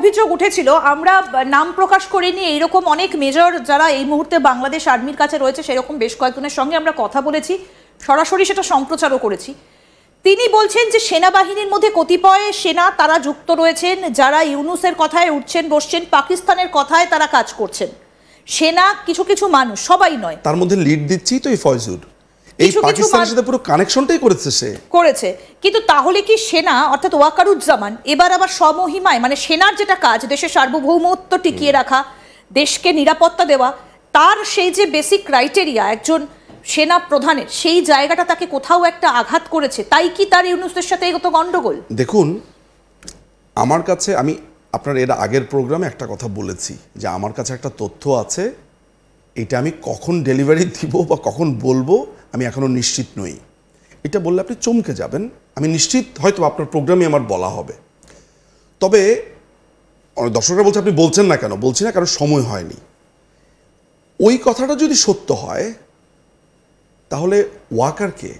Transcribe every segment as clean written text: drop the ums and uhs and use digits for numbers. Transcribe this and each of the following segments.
অভিযোগ উঠেছিল, আমরা নাম প্রকাশ করিনি, এইরকম অনেক মেজর যারা এই মুহূর্তে বাংলাদেশ আর্মির কাছে রয়েছে সেরকম বেশ কয়েকজনের সঙ্গে আমরা কথা বলেছি, সরাসরি সেটা সম্প্রচারও করেছি। তিনি বলছেন যে সেনাবাহিনীর মধ্যে কতিপয় সেনা তারা যুক্ত রয়েছেন যারা ইউনূসের কথায় উঠছেন বসছেন, পাকিস্তানের কথায় তারা কাজ করছেন। সেনা কিছু কিছু মানুষ, সবাই নয়, তার মধ্যে লিড দিচ্ছি তো এই ফয়জুর, এই পাকিস্তানের সাথে পুরো কানেকশনটাই করেছে। কিন্তু তাহলে কি সেনা অর্থাৎ ওয়াকারুজ্জামান এবার আবার স্বমহিমায়, মানে সেনার যেটা কাজ দেশের সার্বভৌমত্ব টিকিয়ে রাখা, দেশকে নিরাপত্তা দেওয়া, তার সেই যে বেসিক ক্রাইটেরিয়া একজন সেনা প্রধানের, সেই জায়গাটা তাকে কোথাও একটা আঘাত করেছে, তাই কি তার ইউনূসের সাথে এত গন্ডগোল? দেখুন, আমার কাছে, আমি আপনার এর আগের প্রোগ্রামে একটা কথা বলেছি যে আমার কাছে একটা তথ্য আছে, এটা আমি কখন ডেলিভারি দিব বা কখন বলবো আমি এখনো নিশ্চিত নই। এটা বললে আপনি চমকে যাবেন, আমি নিশ্চিত হয়তো আপনার প্রোগ্রামে আমার বলা হবে। তবে দর্শকরা বলছে আপনি বলছেন না কেন? বলছি না কারণ সময় হয়নি। ওই কথাটা যদি সত্য হয় তাহলে ওয়াকারকে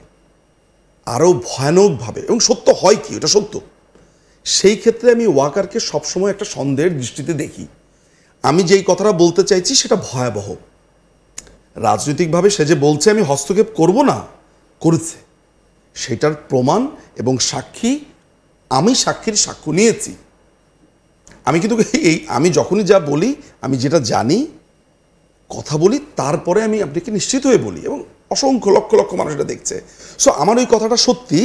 আরও ভয়ানকভাবে, এবং সত্য হয় কি, এটা সত্য, সেই ক্ষেত্রে আমি ওয়াকারকে সবসময় একটা সন্দেহের দৃষ্টিতে দেখি। আমি যেই কথাটা বলতে চাইছি সেটা ভয়াবহ। রাজনৈতিকভাবে সে যে বলছে আমি হস্তক্ষেপ করব না, করেছে, সেটার প্রমাণ এবং সাক্ষী, আমি সাক্ষীর সাক্ষ্য নিয়েছি। আমি কিন্তু আমি যখনই যা বলি, আমি যেটা জানি কথা বলি, তারপরে আমি আপনাকে নিশ্চিত হয়ে বলি, এবং অসংখ্য লক্ষ লক্ষ মানুষ এটা দেখছে। সো আমার ওই কথাটা সত্যি।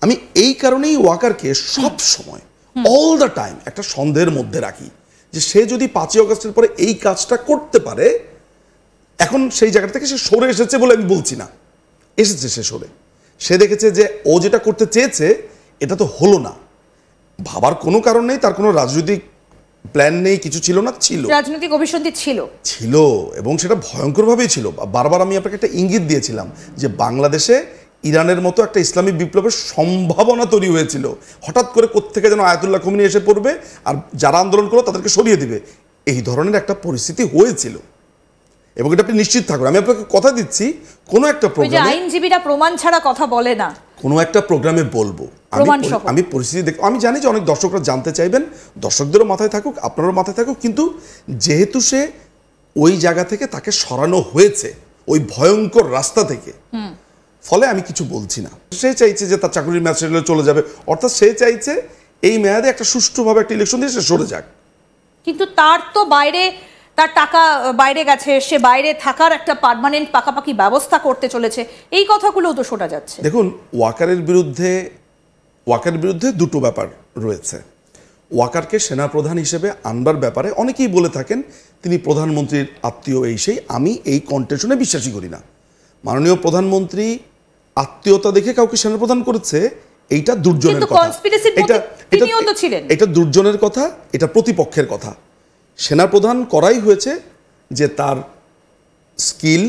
আমি এই কারণেই ওয়াকারকে সব সময় অল দ্য টাইম একটা সন্দেহের মধ্যে রাখি যে সে যদি 5ই অগস্টের পরে এই কাজটা করতে পারে, এখন সেই জায়গা থেকে সে সরে এসেছে বলে আমি বলছি না, এসেছে সে সরে, সে দেখেছে যে ও যেটা করতে চেয়েছে এটা তো হলো না, ভাবার কোনো কারণ নেই, তার কোনো রাজনৈতিক প্ল্যান নেই, কিছু ছিল না, ছিল রাজনৈতিক অভিসন্ধি ছিল, এবং সেটা ভয়ঙ্করভাবেই ছিল। বারবার আমি আপনাকে একটা ইঙ্গিত দিয়েছিলাম যে বাংলাদেশে ইরানের মতো একটা ইসলামিক বিপ্লবের সম্ভাবনা তৈরি হয়েছিল, হঠাৎ করে কোত্থেকে যেন আয়াতুল্লাহ খোমেনি এসে পড়বে আর যারা আন্দোলন করলো তাদেরকে সরিয়ে দিবে, এই ধরনের একটা পরিস্থিতি হয়েছিল। এবং এটা আপনি নিশ্চিত থাকুন, আমি আপনাকে কথা দিচ্ছি, কোনো একটা প্রোগ্রামে, আইনজীবীরা প্রমাণ ছাড়া কথা বলে না, কোনো একটা প্রোগ্রামে বলবো আমি পরিস্থিতি দেখ। আমি জানি যে অনেক দর্শকরা জানতে চাইবেন, দর্শকদেরও মাথায় থাকুক, আপনারও মাথায় থাকুক, কিন্তু যেহেতু সে ওই জায়গা থেকে তাকে সরানো হয়েছে, ওই ভয়ঙ্কর রাস্তা থেকে, ফলে আমি কিছু বলছি না। সে চাইছে যে তার চাকরির মেয়াদ শেষ হলে চলে যাবে, অর্থাৎ সে চাইছে এই মেয়াদে একটা সুষ্ঠুভাবে একটা ইলেকশন দিয়ে সে সরে যাক। কিন্তু তার তো বাইরে, তার টাকা বাইরে গেছে, সে বাইরে থাকার একটা পার্মানেন্ট পাকাপাকি ব্যবস্থা করতে চলেছে, এই কথাগুলোও তো শোনা যাচ্ছে। দেখুন, ওয়াকারের বিরুদ্ধে দুটো ব্যাপার রয়েছে। ওয়াকারকে সেনাপ্রধান হিসেবে আনবার ব্যাপারে অনেকেই বলে থাকেন তিনি প্রধানমন্ত্রীর আত্মীয়, এই সেই, আমি এই কন্টেনশনে বিশ্বাসী করি না। মাননীয় প্রধানমন্ত্রী আত্মীয়তা দেখে কাউকে সেনাপ্রধান করেছে, এইটা দুর্জনের কথা, এটা দুর্জনের কথা, এটা প্রতিপক্ষের কথা। সেনাপ্রধান করাই হয়েছে যে তার স্কিল,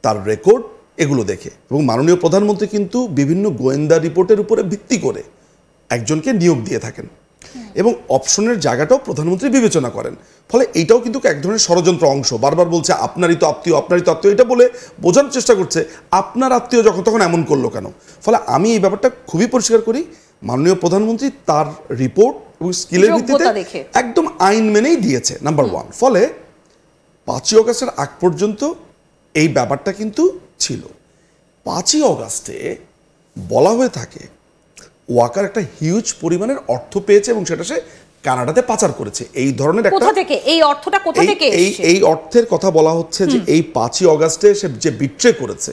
তার রেকর্ড, এগুলো দেখে, এবং মাননীয় প্রধানমন্ত্রী কিন্তু বিভিন্ন গোয়েন্দা রিপোর্টের উপরে ভিত্তি করে একজনকে নিয়োগ দিয়ে থাকেন, এবং অপশনের জায়গাটাও প্রধানমন্ত্রী বিবেচনা করেন। ফলে এইটাও কিন্তু এক ধরনের ষড়যন্ত্র অংশ। বারবার বলছে আপনারই তো আত্মীয়, আপনারই তো আত্মীয়, এটা বলে বোঝানোর চেষ্টা করছে আপনার আত্মীয় যখন তখন এমন করলো কেন। ফলে আমি এই ব্যাপারটা খুবই পরিষ্কার করি, মাননীয় প্রধানমন্ত্রী তার রিপোর্ট এবং স্কিলের ভিত্তিতে একদম আইন মেনেই দিয়েছে, নাম্বার 1। ফলে 5ই অগস্টের আগ পর্যন্ত এই ব্যাপারটা কিন্তু ছিল। 5ই অগস্টে বলা হয়ে থাকে ওয়াকার একটা হিউজ পরিমাণের অর্থ পেয়েছে এবং সেটা সে কানাডাতে পাচার করেছে। এই ধরনের একটা, কোথা থেকে এই অর্থটা, কোথা থেকে এসেছে? এই অর্থের কথা বলা হচ্ছে যে এই 5ই অগস্টে সে যে বিট্রে করেছে,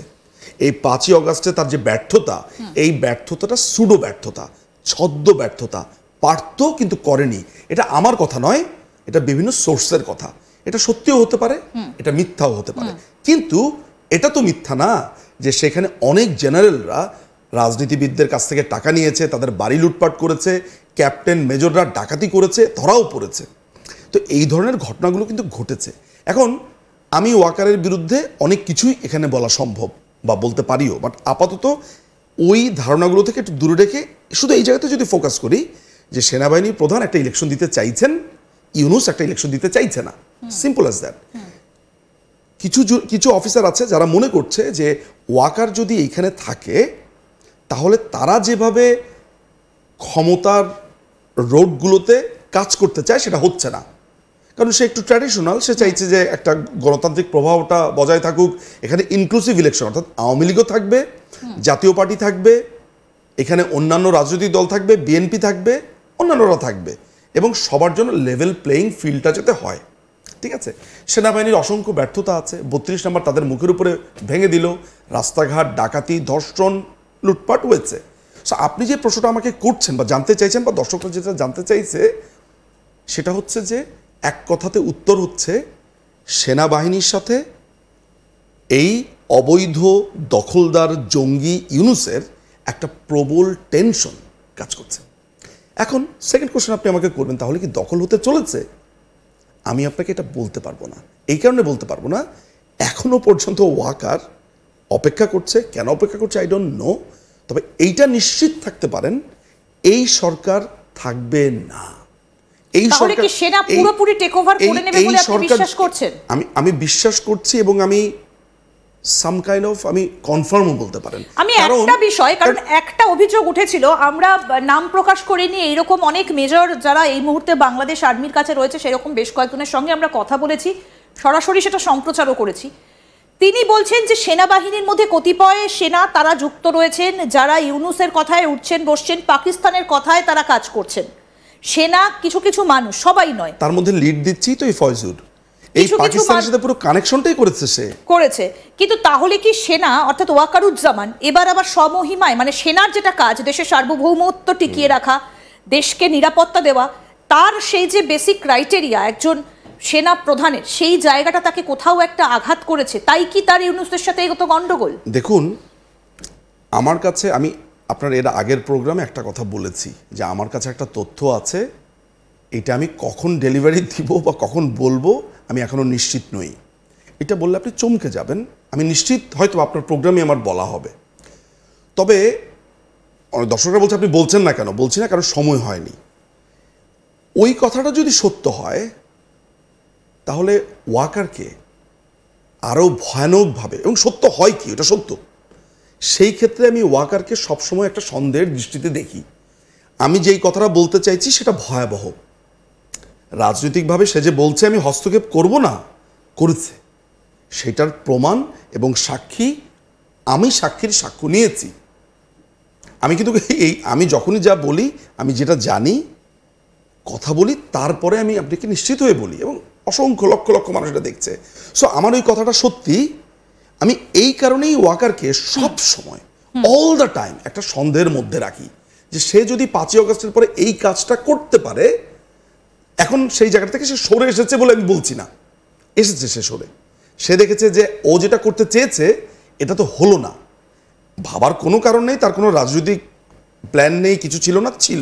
এই 5ই অগস্টে তার যে ব্যর্থতা, এই ব্যর্থতাটা সুডো ব্যর্থতা, ছদ্ম ব্যর্থতা, পারত কিন্তু করেনি। এটা আমার কথা নয়, এটা বিভিন্ন সোর্সের কথা। এটা সত্যিও হতে পারে, এটা মিথ্যাও হতে পারে, কিন্তু এটা তো মিথ্যা না যে সেখানে অনেক জেনারেলরা রাজনীতিবিদদের কাছ থেকে টাকা নিয়েছে, তাদের বাড়ি লুটপাট করেছে, ক্যাপ্টেন মেজররা ডাকাতি করেছে, ধরাও পড়েছে। তো এই ধরনের ঘটনাগুলো কিন্তু ঘটেছে। এখন আমি ওয়াকারের বিরুদ্ধে অনেক কিছুই এখানে বলা সম্ভব বা বলতে পারিও, বাট আপাতত ওই ধারণাগুলো থেকে একটু দূরে রেখে শুধু এই জায়গাতে যদি ফোকাস করি যে সেনাবাহিনীর প্রধান একটা ইলেকশন দিতে চাইছেন, ইউনূস একটা ইলেকশন দিতে চাইছে না, সিম্পল অ্যাজ দ্যাট। কিছু অফিসার আছে যারা মনে করছে যে ওয়াকার যদি এইখানে থাকে তাহলে তারা যেভাবে ক্ষমতার রোডগুলোতে কাজ করতে চায় সেটা হচ্ছে না, কারণ সে একটু ট্র্যাডিশনাল, সে চাইছে যে একটা গণতান্ত্রিক প্রভাবটা বজায় থাকুক, এখানে ইনক্লুসিভ ইলেকশন, অর্থাৎ আওয়ামী লীগও থাকবে, জাতীয় পার্টি থাকবে, এখানে অন্যান্য রাজনৈতিক দল থাকবে, বিএনপি থাকবে, অন্যান্যরা থাকবে, এবং সবার জন্য লেভেল প্লেয়িং ফিল্ডটা যাতে হয়। ঠিক আছে, সেনাবাহিনীর অসংখ্য ব্যর্থতা আছে, 32 নম্বর তাদের মুখের উপরে ভেঙে দিল, রাস্তাঘাট ডাকাতি, ধর্ষণ, লুটপাট হয়েছে। সো আপনি যে প্রশ্নটা আমাকে করছেন বা জানতে চাইছেন, বা দর্শকরা যেটা জানতে চাইছে, সেটা হচ্ছে যে এক কথাতে উত্তর হচ্ছে সেনাবাহিনীর সাথে এই অবৈধ দখলদার জঙ্গি ইউনূসের একটা প্রবল টেনশন কাজ করছে। এখন সেকেন্ড কোশ্চেন আপনি আমাকে করবেন, তাহলে কি দখল হতে চলেছে? আমি আপনাকে এটা বলতে পারবো না। এই কারণে বলতে পারবো না, এখনো পর্যন্ত ওয়াকার অপেক্ষা করছে। কেন অপেক্ষা করছে আই ডোন্ট নো, তবে এইটা নিশ্চিত থাকতে পারেন, এই সরকার থাকবে না। এই সরকার কি সেনা পুরোপুরি টেক ওভার করে নেবে বলে আপনি বিশ্বাস করছেন? আমি বিশ্বাস করছি, এবং আমি সাম কাইন্ড অফ আমি কনফার্মও বলতে পারেন। আমি একটা বিষয়, কারণ একটা অভিযোগ উঠেছিল, আমরা নাম প্রকাশ করিনি, এইরকম অনেক মেজর যারা এই মুহূর্তে বাংলাদেশ আর্মির কাছে রয়েছে সেরকম বেশ কয়েকজনের সঙ্গে আমরা কথা বলেছি, সরাসরি সেটা সম্প্রচারও করেছি। তিনি বলছেন যে সেনাবাহিনীর মধ্যে কতিপয় সেনা তারা যুক্ত রয়েছেন, যারা ইউনূসের কথায় উঠছেন বসছেন, পাকিস্তানের কথায় তারা কাজ করছেন। সেনা কিছু কিছু মানুষ, সবাই নয়, তার মধ্যে লিড দিচ্ছি তো এই ফয়জুর, এই পাকিস্তানের সাথে পুরো কানেকশনটাই করেছে। কিন্তু তাহলে কি সেনা অর্থাৎ ওয়াকারুজ্জামান এবার আবার স্বমহিমায়, মানে সেনার যেটা কাজ দেশের সার্বভৌমত্ব টিকিয়ে রাখা, দেশকে নিরাপত্তা দেওয়া, তার সেই যে বেসিক ক্রাইটেরিয়া একজন সেনা প্রধানের, সেই জায়গাটা তাকে কোথাও একটা আঘাত করেছে, তাই কি তার ইউনূসের সাথে এত গন্ডগোল? দেখুন, আমার কাছে, আমি আপনার এর আগের প্রোগ্রামে একটা কথা বলেছি যে আমার কাছে একটা তথ্য আছে, এটা আমি কখন ডেলিভারি দিব বা কখন বলবো আমি এখনো নিশ্চিত নই। এটা বললে আপনি চমকে যাবেন, আমি নিশ্চিত হয়তো আপনার প্রোগ্রামে আমার বলা হবে। তবে দর্শকরা বলছে আপনি বলছেন না কেন? বলছি না কারণ সময় হয়নি। ওই কথাটা যদি সত্য হয় তাহলে ওয়াকারকে আরও ভয়ানকভাবে, এবং সত্য হয় কি, এটা সত্য, সেই ক্ষেত্রে আমি ওয়াকারকে সবসময় একটা সন্দেহের দৃষ্টিতে দেখি। আমি যেই কথাটা বলতে চাইছি সেটা ভয়াবহ। রাজনৈতিকভাবে সে যে বলছে আমি হস্তক্ষেপ করব না, করেছে, সেটার প্রমাণ এবং সাক্ষী, আমি সাক্ষীর সাক্ষ্য নিয়েছি। আমি কিন্তু আমি যখনই যা বলি, আমি যেটা জানি কথা বলি, তারপরে আমি আপনাকে নিশ্চিত হয়ে বলি, এবং অসংখ্য লক্ষ লক্ষ মানুষ এটা দেখছে। সো আমার ওই কথাটা সত্যি। আমি এই কারণেই ওয়াকারকে সব সময় অল দ্য টাইম একটা সন্দেহের মধ্যে রাখি যে সে যদি 5ই অগস্টের পরে এই কাজটা করতে পারে, এখন সেই জায়গা থেকে সে সরে এসেছে বলে আমি বলছি না, এসেছে সে সরে, সে দেখেছে যে ও যেটা করতে চেয়েছে এটা তো হলো না, ভাবার কোনো কারণ নেই, তার কোনো রাজনৈতিক প্ল্যান নেই, কিছু ছিল না, ছিল